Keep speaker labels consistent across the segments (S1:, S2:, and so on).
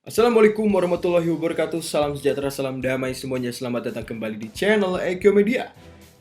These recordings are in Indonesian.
S1: Assalamualaikum warahmatullahi wabarakatuh. Salam sejahtera, salam damai semuanya. Selamat datang kembali di channel Eko Media.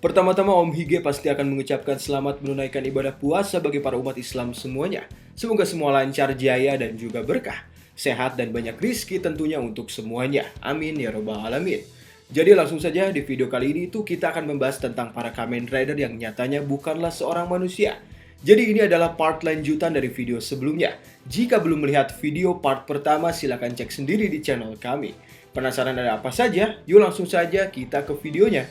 S1: Pertama-tama Om Hige pasti akan mengucapkan selamat menunaikan ibadah puasa bagi para umat Islam semuanya. Semoga semua lancar, jaya, dan juga berkah. Sehat dan banyak rizki tentunya untuk semuanya. Amin ya robbal alamin. Jadi langsung saja di video kali ini kita akan membahas tentang para Kamen Rider yang nyatanya bukanlah seorang manusia. Jadi ini adalah part lanjutan dari video sebelumnya. Jika belum melihat video part pertama, silahkan cek sendiri di channel kami. Penasaran ada apa saja? Yuk langsung saja kita ke videonya.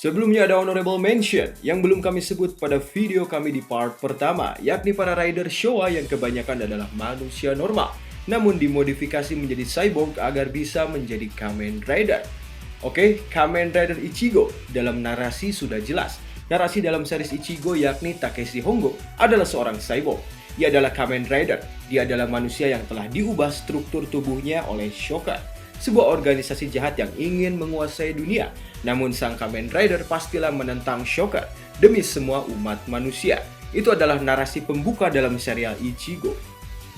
S1: Sebelumnya ada honorable mention yang belum kami sebut pada video kami di part pertama, yakni para rider Showa yang kebanyakan adalah manusia normal, namun dimodifikasi menjadi cyborg agar bisa menjadi Kamen Rider. Oke, Kamen Rider Ichigo dalam narasi sudah jelas. Narasi dalam series Ichigo yakni Takeshi Hongo adalah seorang cyborg. Ia adalah Kamen Rider. Dia adalah manusia yang telah diubah struktur tubuhnya oleh Shocker, sebuah organisasi jahat yang ingin menguasai dunia. Namun sang Kamen Rider pastilah menentang Shocker demi semua umat manusia. Itu adalah narasi pembuka dalam serial Ichigo.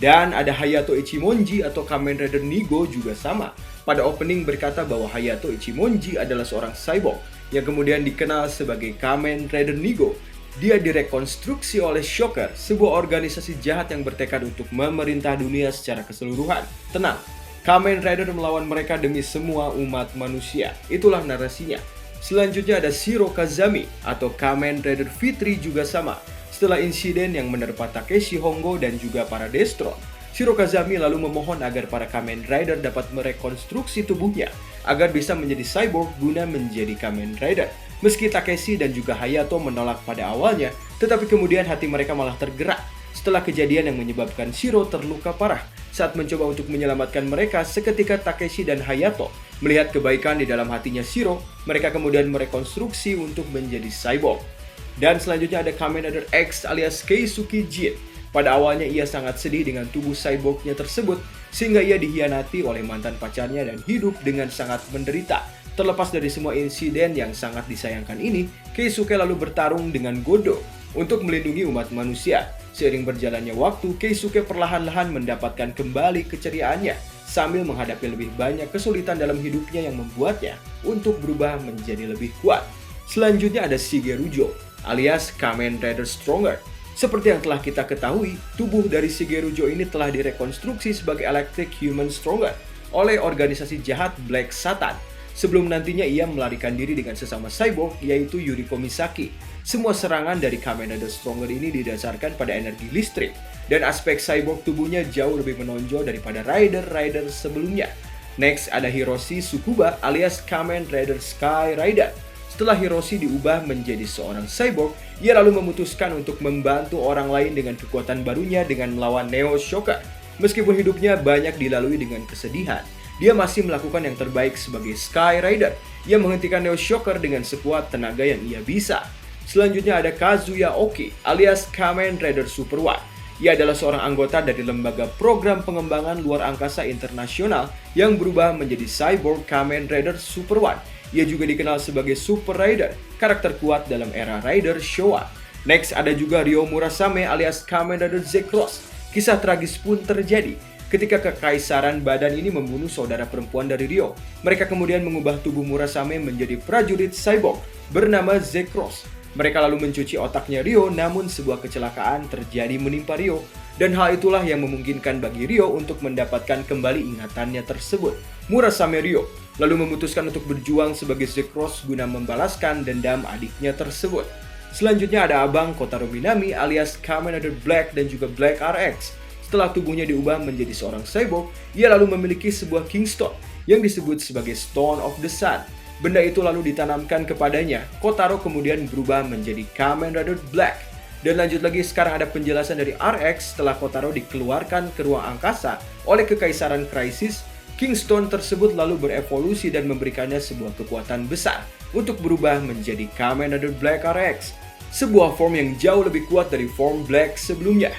S1: Dan ada Hayato Ichimonji atau Kamen Rider Nigo juga sama. Pada opening berkata bahwa Hayato Ichimonji adalah seorang cyborg yang kemudian dikenal sebagai Kamen Rider Nigo. Dia direkonstruksi oleh Shocker, sebuah organisasi jahat yang bertekad untuk memerintah dunia secara keseluruhan. Tenang, Kamen Rider melawan mereka demi semua umat manusia. Itulah narasinya. Selanjutnya ada Shiro Kazami atau Kamen Rider Fitri juga sama. Setelah insiden yang menerpa Takeshi Hongo dan juga para Destron, Shiro Kazami lalu memohon agar para Kamen Rider dapat merekonstruksi tubuhnya agar bisa menjadi cyborg guna menjadi Kamen Rider. Meski Takeshi dan juga Hayato menolak pada awalnya, tetapi kemudian hati mereka malah tergerak setelah kejadian yang menyebabkan Shiro terluka parah. Saat mencoba untuk menyelamatkan mereka, seketika Takeshi dan Hayato melihat kebaikan di dalam hatinya Shiro, mereka kemudian merekonstruksi untuk menjadi cyborg. Dan selanjutnya ada Kamen Rider X alias Keisuke Jin. Pada awalnya ia sangat sedih dengan tubuh cyborgnya tersebut, sehingga ia dihianati oleh mantan pacarnya dan hidup dengan sangat menderita. Terlepas dari semua insiden yang sangat disayangkan ini, Keisuke lalu bertarung dengan Godo untuk melindungi umat manusia. Seiring berjalannya waktu, Keisuke perlahan-lahan mendapatkan kembali keceriaannya sambil menghadapi lebih banyak kesulitan dalam hidupnya yang membuatnya untuk berubah menjadi lebih kuat. Selanjutnya ada Shigerujo alias Kamen Rider Stronger. Seperti yang telah kita ketahui, tubuh dari Shigerujo ini telah direkonstruksi sebagai Electric Human Stronger oleh organisasi jahat Black Satan. Sebelum nantinya ia melarikan diri dengan sesama cyborg yaitu Yuriko Misaki. Semua serangan dari Kamen Rider Stronger ini didasarkan pada energi listrik, dan aspek cyborg tubuhnya jauh lebih menonjol daripada rider-rider sebelumnya. Next ada Hiroshi Tsukuba alias Kamen Rider Sky Rider. Setelah Hiroshi diubah menjadi seorang cyborg, ia lalu memutuskan untuk membantu orang lain dengan kekuatan barunya dengan melawan Neo Shocker. Meskipun hidupnya banyak dilalui dengan kesedihan, dia masih melakukan yang terbaik sebagai Sky Rider. Ia menghentikan Neo Shocker dengan sekuat tenaga yang ia bisa. Selanjutnya ada Kazuya Oki alias Kamen Rider Super One. Ia adalah seorang anggota dari lembaga program pengembangan luar angkasa internasional yang berubah menjadi cyborg Kamen Rider Super One. Ia juga dikenal sebagai Super Rider, karakter kuat dalam era Rider Showa. Next ada juga Ryo Murasame alias Kamen Rider Z-Cross. Kisah tragis pun terjadi ketika kekaisaran badan ini membunuh saudara perempuan dari Ryo. Mereka kemudian mengubah tubuh Murasame menjadi prajurit cyborg bernama Z-Cross. Mereka lalu mencuci otaknya Ryo, namun sebuah kecelakaan terjadi menimpa Ryo. Dan hal itulah yang memungkinkan bagi Ryo untuk mendapatkan kembali ingatannya tersebut. Murasame Ryo lalu memutuskan untuk berjuang sebagai Z-Cross guna membalaskan dendam adiknya tersebut. Selanjutnya ada Abang Kotaro Minami alias Kamen Rider Black dan juga Black RX. Setelah tubuhnya diubah menjadi seorang cyborg, ia lalu memiliki sebuah Kingstone yang disebut sebagai Stone of the Sun. Benda itu lalu ditanamkan kepadanya. Kotaro kemudian berubah menjadi Kamen Rider Black. Dan lanjut lagi, sekarang ada penjelasan dari RX setelah Kotaro dikeluarkan ke ruang angkasa oleh Kekaisaran Crisis. Kingstone tersebut lalu berevolusi dan memberikannya sebuah kekuatan besar untuk berubah menjadi Kamen Rider Black RX, sebuah form yang jauh lebih kuat dari form Black sebelumnya.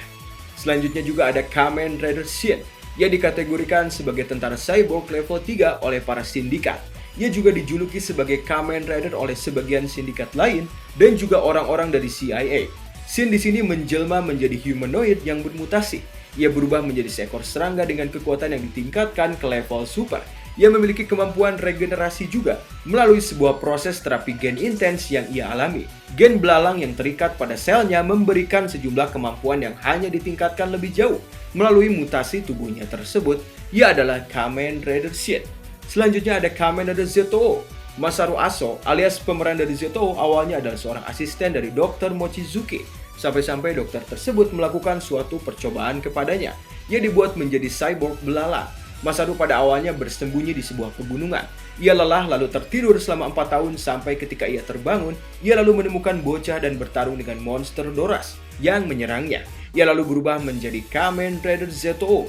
S1: Selanjutnya juga ada Kamen Rider Shin Ia dikategorikan sebagai tentara cyborg level 3 oleh para sindikat. Ia juga dijuluki sebagai Kamen Rider oleh sebagian sindikat lain dan juga orang-orang dari CIA. Shin di sini menjelma menjadi humanoid yang bermutasi. Ia berubah menjadi seekor serangga dengan kekuatan yang ditingkatkan ke level super. Ia memiliki kemampuan regenerasi juga melalui sebuah proses terapi gen intens yang ia alami. Gen belalang yang terikat pada selnya memberikan sejumlah kemampuan yang hanya ditingkatkan lebih jauh. Melalui mutasi tubuhnya tersebut, ia adalah Kamen Rider Shin. Selanjutnya ada Kamen Rider ZTO. Masaru Aso alias pemeran dari ZTO awalnya adalah seorang asisten dari Dr. Mochizuki. Sampai-sampai dokter tersebut melakukan suatu percobaan kepadanya. Ia dibuat menjadi cyborg belalang. Masaru pada awalnya bersembunyi di sebuah pegunungan. Ia lelah lalu tertidur selama 4 tahun sampai ketika ia terbangun, ia lalu menemukan bocah dan bertarung dengan monster Doras yang menyerangnya. Ia lalu berubah menjadi Kamen Rider ZTO.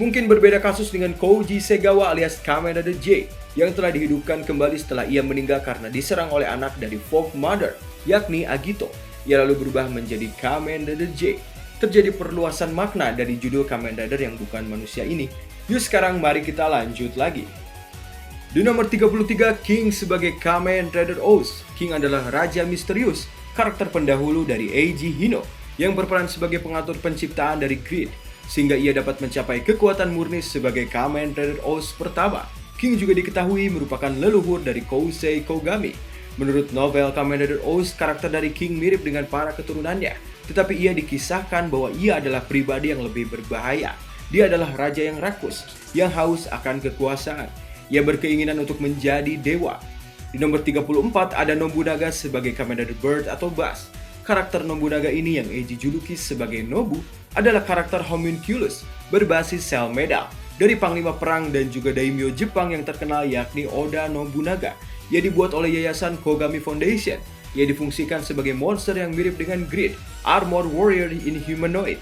S1: Mungkin berbeda kasus dengan Koji Segawa alias Kamen Rider J yang telah dihidupkan kembali setelah ia meninggal karena diserang oleh anak dari Folk Mother, yakni Agito. Ia lalu berubah menjadi Kamen Rider J. Terjadi perluasan makna dari judul Kamen Rider yang bukan manusia ini. Yuk sekarang mari kita lanjut lagi. Di nomor 33, King sebagai Kamen Rider Oz. King adalah raja misterius, karakter pendahulu dari Eiji Hino yang berperan sebagai pengatur penciptaan dari Grid, sehingga ia dapat mencapai kekuatan murni sebagai Kamen Rider Oz pertama. King juga diketahui merupakan leluhur dari Kousei Kogami. Menurut novel Kamen Rider Oz, karakter dari King mirip dengan para keturunannya, tetapi ia dikisahkan bahwa ia adalah pribadi yang lebih berbahaya. Dia adalah raja yang rakus, yang haus akan kekuasaan. Ia berkeinginan untuk menjadi dewa. Di nomor 34 ada Nobunaga sebagai Kamen Rider Bird atau Bass. Karakter Nobunaga ini yang Eiji juluki sebagai Nobu adalah karakter homunculus berbasis sel medal dari panglima perang dan juga daimyo Jepang yang terkenal yakni Oda Nobunaga. Ia dibuat oleh Yayasan Kogami Foundation. Ia difungsikan sebagai monster yang mirip dengan Grid, Armor Warrior in Humanoid.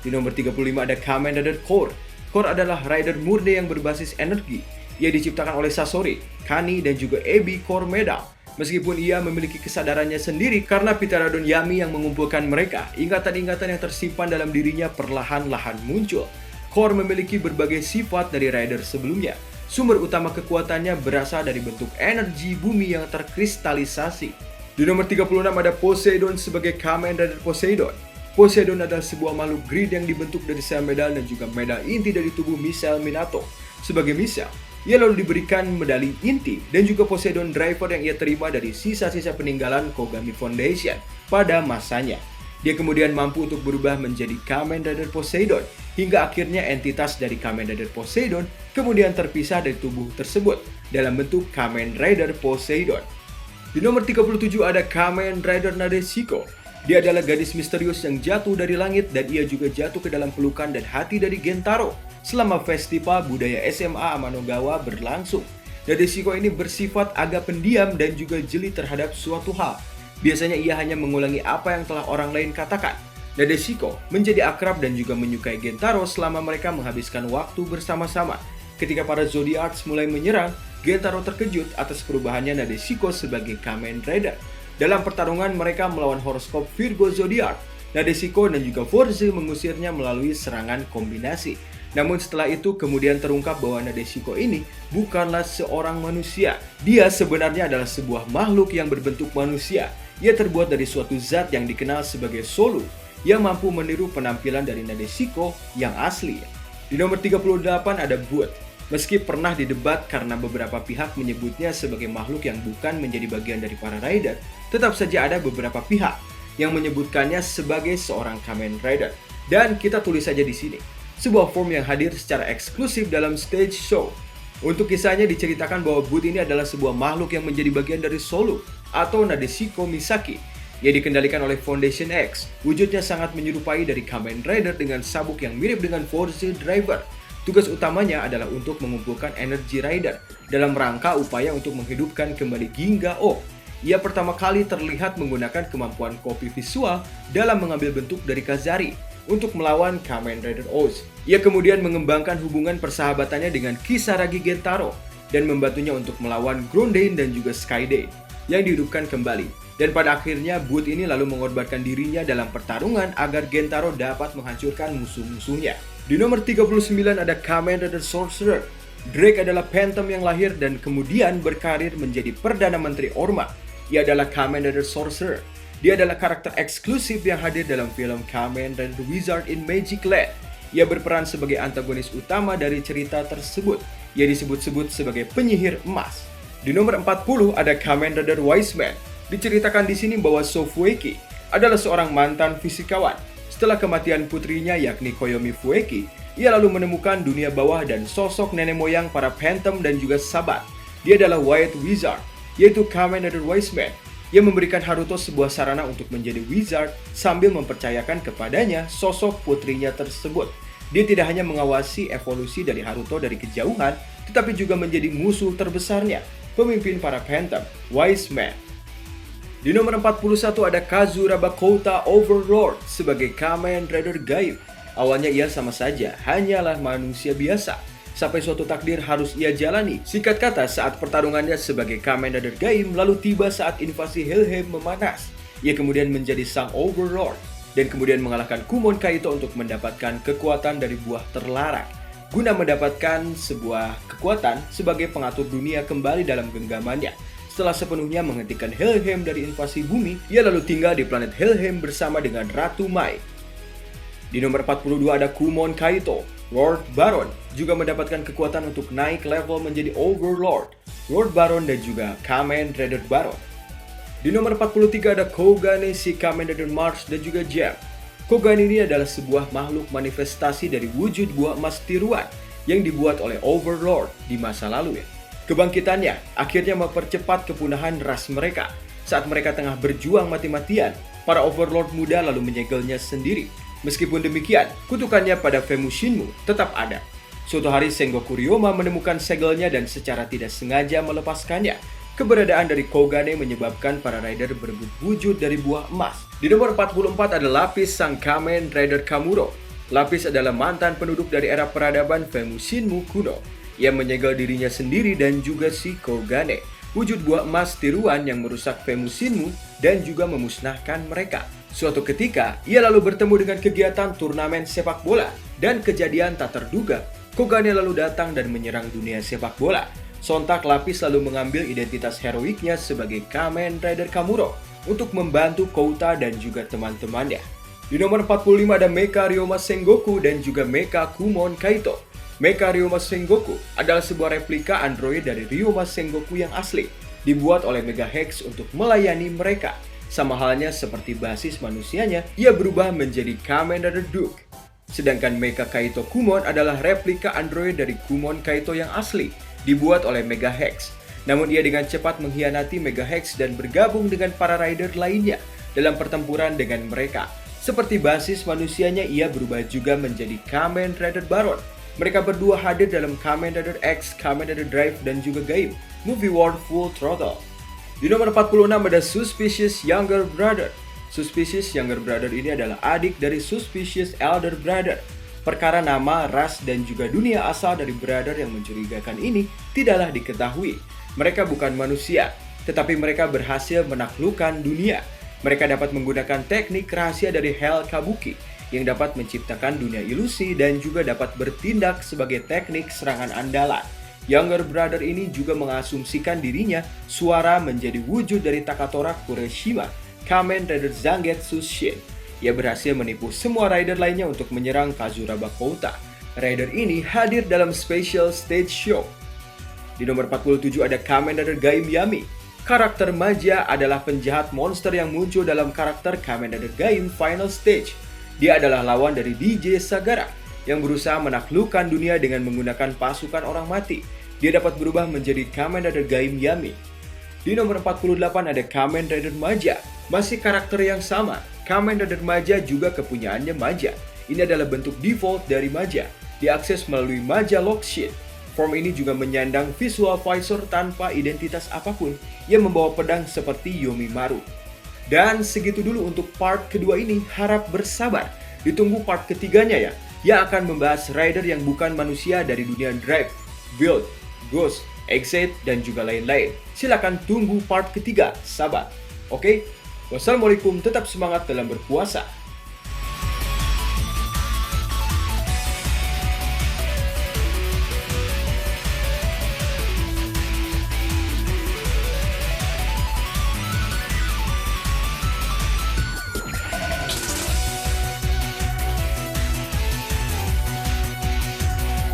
S1: Di nomor 35 ada Kamen Rider Core. Core adalah rider murni yang berbasis energi. Ia diciptakan oleh Sasori, Kani, dan juga Ebi Core Medal. Meskipun ia memiliki kesadarannya sendiri karena Pteranodon Yami yang mengumpulkan mereka, ingatan-ingatan yang tersimpan dalam dirinya perlahan-lahan muncul. Core memiliki berbagai sifat dari rider sebelumnya. Sumber utama kekuatannya berasal dari bentuk energi bumi yang terkristalisasi. Di nomor 36 ada Poseidon sebagai Kamen Rider Poseidon. Poseidon adalah sebuah makhluk Grid yang dibentuk dari sel medal dan juga medal inti dari tubuh Misael Minato. Sebagai Misael, ia lalu diberikan medali inti dan juga Poseidon Driver yang ia terima dari sisa-sisa peninggalan Kogami Foundation pada masanya. Dia kemudian mampu untuk berubah menjadi Kamen Rider Poseidon, hingga akhirnya entitas dari Kamen Rider Poseidon kemudian terpisah dari tubuh tersebut dalam bentuk Kamen Rider Poseidon. Di nomor 37 ada Kamen Rider Nadeshiko. Dia adalah gadis misterius yang jatuh dari langit dan ia juga jatuh ke dalam pelukan dan hati dari Gentaro selama festival budaya SMA Amanogawa berlangsung. Nadeshiko ini bersifat agak pendiam dan juga jeli terhadap suatu hal. Biasanya ia hanya mengulangi apa yang telah orang lain katakan. Nadeshiko menjadi akrab dan juga menyukai Gentaro selama mereka menghabiskan waktu bersama-sama. Ketika para Zodiacs mulai menyerang, Gentaro terkejut atas perubahannya Nadeshiko sebagai Kamen Rider. Dalam pertarungan mereka melawan horoskop Virgo Zodiac, Nadeshiko dan juga Forze mengusirnya melalui serangan kombinasi. Namun setelah itu kemudian terungkap bahwa Nadeshiko ini bukanlah seorang manusia. Dia sebenarnya adalah sebuah makhluk yang berbentuk manusia. Ia terbuat dari suatu zat yang dikenal sebagai Solu, yang mampu meniru penampilan dari Nadeshiko yang asli. Di nomor 38 ada Boot. Meski pernah didebat karena beberapa pihak menyebutnya sebagai makhluk yang bukan menjadi bagian dari para rider, tetap saja ada beberapa pihak yang menyebutkannya sebagai seorang Kamen Rider. Dan kita tulis saja di sini, sebuah form yang hadir secara eksklusif dalam stage show. Untuk kisahnya diceritakan bahwa Boot ini adalah sebuah makhluk yang menjadi bagian dari Solu atau Nadeshiko Misaki. Ia dikendalikan oleh Foundation X. Wujudnya sangat menyerupai dari Kamen Rider dengan sabuk yang mirip dengan Force Driver. Tugas utamanya adalah untuk mengumpulkan energi rider dalam rangka upaya untuk menghidupkan kembali Ginga-O. Ia pertama kali terlihat menggunakan kemampuan kopi visual dalam mengambil bentuk dari Kazari untuk melawan Kamen Rider Oz. Ia kemudian mengembangkan hubungan persahabatannya dengan Kisaragi Gentaro dan membantunya untuk melawan Grondane dan juga Skydane yang dihidupkan kembali. Dan pada akhirnya Boot ini lalu mengorbankan dirinya dalam pertarungan agar Gentaro dapat menghancurkan musuh-musuhnya. Di nomor 39 ada Kamen Rider Sorcerer. Drake adalah Phantom yang lahir dan kemudian berkarir menjadi Perdana Menteri Orma. Ia adalah Kamen Rider Sorcerer. Dia adalah karakter eksklusif yang hadir dalam film Kamen Rider Wizard in Magic Land. Ia berperan sebagai antagonis utama dari cerita tersebut. Ia disebut-sebut sebagai penyihir emas. Di nomor 40 ada Kamen Rider Wise Man. Diceritakan di sini bahwa So Fueki adalah seorang mantan fisikawan. Setelah kematian putrinya yakni Koyomi Fueki, ia lalu menemukan dunia bawah dan sosok nenek moyang para Phantom dan juga Sabat. Dia adalah White Wizard, yaitu Kamen Rider Wise Man. Ia memberikan Haruto sebuah sarana untuk menjadi wizard sambil mempercayakan kepadanya sosok putrinya tersebut. Dia tidak hanya mengawasi evolusi dari Haruto dari kejauhan, tetapi juga menjadi musuh terbesarnya, pemimpin para Phantom, Wise Man. Di nomor 41 ada Kazuraba Kouta Overlord sebagai Kamen Rider Gaib. Awalnya ia sama saja, hanyalah manusia biasa. Sampai suatu takdir harus ia jalani. Singkat kata, saat pertarungannya sebagai Kamen Rider Gaib lalu tiba saat invasi Helheim memanas. Ia kemudian menjadi sang Overlord dan kemudian mengalahkan Kumon Kaito untuk mendapatkan kekuatan dari buah terlarang. Guna mendapatkan sebuah kekuatan sebagai pengatur dunia kembali dalam genggamannya. Setelah sepenuhnya menghentikan Helheim dari invasi bumi, ia lalu tinggal di planet Helheim bersama dengan Ratu Mai. Di nomor 42 ada Kumon Kaito. Lord Baron juga mendapatkan kekuatan untuk naik level menjadi Overlord, Lord Baron dan juga Kamen Rider Baron. Di nomor 43 ada Kogane si Kamen Rider Mars dan juga Jam. Kogane ini adalah sebuah makhluk manifestasi dari wujud buah emas tiruan yang dibuat oleh Overlord di masa lalu ya. Kebangkitannya akhirnya mempercepat kepunahan ras mereka. Saat mereka tengah berjuang mati-matian, para Overlord muda lalu menyegelnya sendiri. Meskipun demikian, kutukannya pada Femushinmu tetap ada. Suatu hari Sengoku Ryoma menemukan segelnya dan secara tidak sengaja melepaskannya. Keberadaan dari Kogane menyebabkan para rider berebut wujud dari buah emas. Di nomor 44 ada Lapis sang Kamen Rider Kamuro. Lapis adalah mantan penduduk dari era peradaban Femushinmu kuno. Ia menyegel dirinya sendiri dan juga si Kogane, wujud buah emas tiruan yang merusak Femushinmu dan juga memusnahkan mereka. Suatu ketika, ia lalu bertemu dengan kegiatan turnamen sepak bola dan kejadian tak terduga, Kogane lalu datang dan menyerang dunia sepak bola. Sontak Lapis lalu mengambil identitas heroiknya sebagai Kamen Rider Kamuro untuk membantu Kouta dan juga teman-temannya. Di nomor 45 ada Mecha Ryoma Sengoku dan juga Mecha Kumon Kaito. Mecha Ryoma Sengoku adalah sebuah replika android dari Ryoma Sengoku yang asli, dibuat oleh Megahex untuk melayani mereka. Sama halnya seperti basis manusianya, ia berubah menjadi Kamen Rider Duke. Sedangkan Mecha Kaito Kumon adalah replika android dari Kumon Kaito yang asli, dibuat oleh Megahex. Namun ia dengan cepat mengkhianati Megahex dan bergabung dengan para rider lainnya dalam pertempuran dengan mereka. Seperti basis manusianya, ia berubah juga menjadi Kamen Rider Baron. Mereka berdua hadir dalam Kamen Rider X, Kamen Rider Drive, dan juga Gaim, Movie World Full Throttle. Di nomor 46 ada Suspicious Younger Brother. Suspicious Younger Brother ini adalah adik dari Suspicious Elder Brother. Perkara nama, ras, dan juga dunia asal dari brother yang mencurigakan ini tidaklah diketahui. Mereka bukan manusia, tetapi mereka berhasil menaklukkan dunia. Mereka dapat menggunakan teknik rahasia dari Hell Kabuki yang dapat menciptakan dunia ilusi dan juga dapat bertindak sebagai teknik serangan andalan. Younger Brother ini juga mengasumsikan dirinya suara menjadi wujud dari Takatora Kureshima, Kamen Rider Zangetsu Shin. Ia berhasil menipu semua rider lainnya untuk menyerang Kazuraba Kouta. Rider ini hadir dalam special stage show. Di nomor 47 ada Kamen Rider Gaim Yami. Karakter Maja adalah penjahat monster yang muncul dalam karakter Kamen Rider Gaim Final Stage. Dia adalah lawan dari DJ Sagara yang berusaha menaklukkan dunia dengan menggunakan pasukan orang mati. Dia dapat berubah menjadi Kamen Rider Gaim Yami. Di nomor 48 ada Kamen Rider Maja. Masih karakter yang sama. Kamen Rider Maja juga kepunyaannya Maja. Ini adalah bentuk default dari Maja. Diakses melalui Maja Lock Sheet. Form ini juga menyandang visual visor tanpa identitas apapun yang membawa pedang seperti Yomimaru. Dan segitu dulu untuk part kedua ini. Harap bersabar. Ditunggu part ketiganya ya, yang akan membahas rider yang bukan manusia dari dunia Drive, Build, Ghost, Exit, dan juga lain-lain. Silakan tunggu part ketiga, sahabat. Oke? Wassalamualaikum, tetap semangat dalam berpuasa.